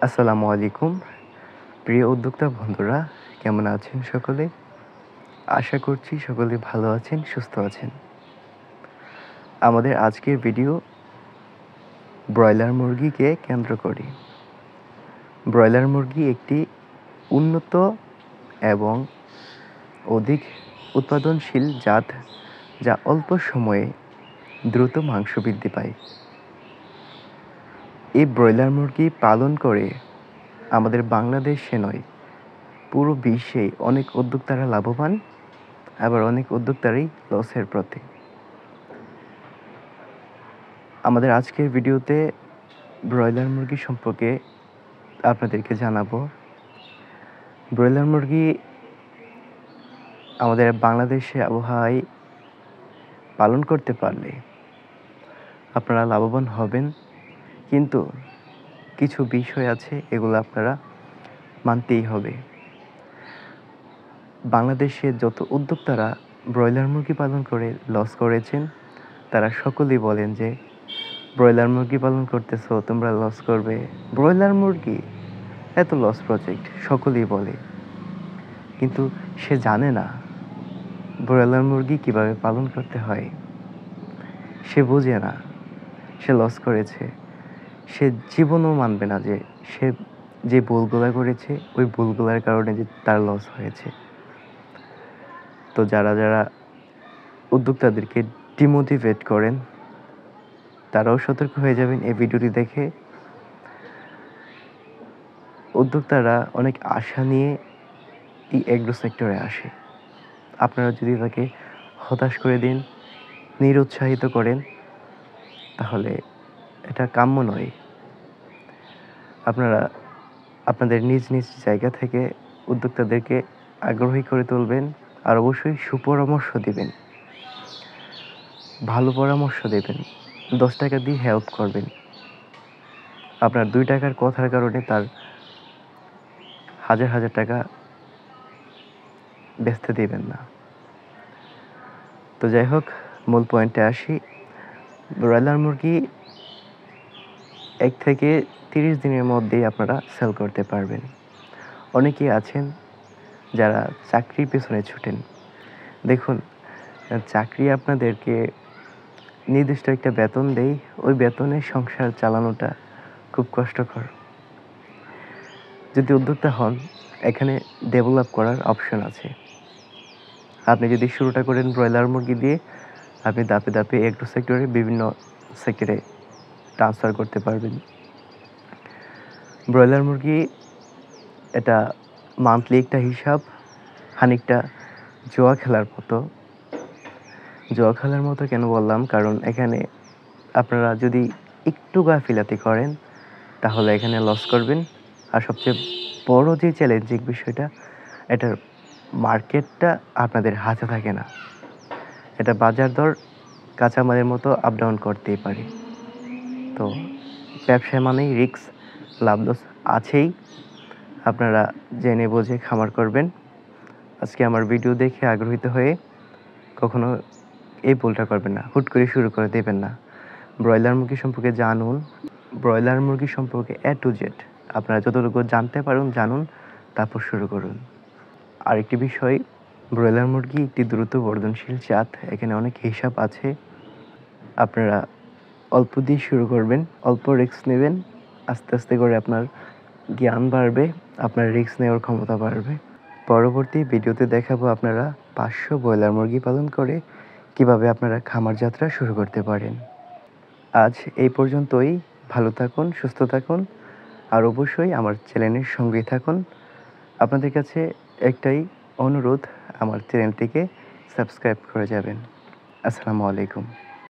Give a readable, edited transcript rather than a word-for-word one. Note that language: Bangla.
আসসালামু আলাইকুম। প্রিয় উদ্যোক্তা বন্ধুরা, কেমন আছেন সকলে? আশা করছি সকলে ভালো আছেন, সুস্থ আছেন। আমাদের আজকের ভিডিও ব্রয়লার মুরগিকে কেন্দ্র করে। ব্রয়লার মুরগি একটি উন্নত এবং অধিক উৎপাদনশীল জাত, যা অল্প সময়ে দ্রুত মাংস বৃদ্ধি পায়। এই ব্রয়লার মুরগি পালন করে আমাদের বাংলাদেশে নয়, পুরো বিশ্বেই অনেক উদ্যোক্তারা লাভবান, আবার অনেক উদ্যোক্তারাই লসের পথে। আমাদের আজকের ভিডিওতে ব্রয়লার মুরগি সম্পর্কে আপনাদেরকে জানাবো। ব্রয়লার মুরগি আমাদের বাংলাদেশে আবহাওয়ায় পালন করতে পারলে আপনারা লাভবান হবেন, কিন্তু কিছু বিষয় আছে, এগুলো আপনারা মানতেই হবে। বাংলাদেশে যত উদ্যোক্তারা ব্রয়লার মুরগি পালন করে লস করেছেন, তারা সকলেই বলেন যে ব্রয়লার মুরগি পালন করতেছো, তোমরা লস করবে। ব্রয়লার মুরগি এত লস প্রজেক্ট সকলেই বলে, কিন্তু সে জানে না ব্রয়লার মুরগি কিভাবে পালন করতে হয়। সে বোঝে না, সে লস করেছে। সে জীবনও মানবে না যে সে যে ভুলগুলা করেছে, ওই ভুলগুলার কারণে যে তার লস হয়েছে। তো যারা যারা উদ্যোক্তাদেরকে ডিমোটিভেট করেন, তারাও সতর্ক হয়ে যাবেন এই ভিডিওটি দেখে। উদ্যোক্তারা অনেক আশা নিয়ে এই এগ্রো সেক্টরে আসে। আপনারা যদি তাকে হতাশ করে দিন, নিরুৎসাহিত করেন, তাহলে এটা কাম্য নয়। আপনারা আপনাদের নিজ নিজ জায়গা থেকে উদ্যোক্তাদেরকে আগ্রহী করে তুলবেন, আর অবশ্যই সুপরামর্শ দিবেন, ভালো পরামর্শ দেবেন। 10 টাকা দিয়ে হেল্প করবেন। আপনার 2 টাকার কথার কারণে তার হাজার হাজার টাকা বেচতে দিবেন না। তো যাই হোক, মূল পয়েন্টে আসি। ব্রয়লার মুরগি 1 থেকে 30 দিনের মধ্যেই আপনারা সেল করতে পারবেন। অনেকেই আছেন যারা চাকরির পেছনে ছুটেন। দেখুন, চাকরি আপনাদেরকে নির্দিষ্ট একটা বেতন দেয়, ওই বেতনে সংসার চালানোটা খুব কষ্টকর। যদি উদ্যোক্তা হন, এখানে ডেভেলপ করার অপশন আছে। আপনি যদি শুরুটা করেন ব্রয়লার মুরগি দিয়ে, আপনি ধাপে ধাপে এগ্রো সেক্টরে বিভিন্ন সেক্টরে ট্রান্সফার করতে পারবেন। ব্রয়লার মুরগি এটা মান্থলি একটা হিসাব, খানিকটা জুয়া খেলার মতো। জুয়া খেলার মতো কেন বললাম? কারণ এখানে আপনারা যদি একটু গাফিলাতি করেন, তাহলে এখানে লস করবেন। আর সবচেয়ে বড় যে চ্যালেঞ্জিং বিষয়টা, এটার মার্কেটটা আপনাদের হাতে থাকে না। এটা বাজার দর কাঁচামালের মতো আপ ডাউন করতেই পারে। তো ব্যবসা মানেই রিস্ক, লাভ লস আছেই। আপনারা জেনে বুঝে খামার করবেন। আজকে আমার ভিডিও দেখে আগ্রহীত হয়ে কখনো এই ভুলটা করবেন না, হুট করে শুরু করে দেবেন না। ব্রয়লার মুরগি সম্পর্কে জানুন, ব্রয়লার মুরগি সম্পর্কে A to Z আপনারা যতটুকু জানতে পারুন জানুন, তারপর শুরু করুন। আরেকটি বিষয়, ব্রয়লার মুরগি একটি দ্রুত বর্ধনশীল জাত, এখানে অনেক হিসাব আছে। আপনারা অল্প দিয়ে শুরু করবেন, অল্প রিস্ক নেবেন, আস্তে আস্তে করে আপনার জ্ঞান বাড়বে, আপনার রিস্ক নেওয়ার ক্ষমতা বাড়বে। পরবর্তী ভিডিওতে দেখাবো আপনারা 500 ব্রয়লার মুরগি পালন করে কিভাবে আপনারা খামার যাত্রা শুরু করতে পারেন। আজ এই পর্যন্তই। ভালো থাকুন, সুস্থ থাকুন, আর অবশ্যই আমার চ্যানেলের সঙ্গেই থাকুন। আপনাদের কাছে একটাই অনুরোধ, আমার চ্যানেলটিকে সাবস্ক্রাইব করে যাবেন। আসসালামু আলাইকুম।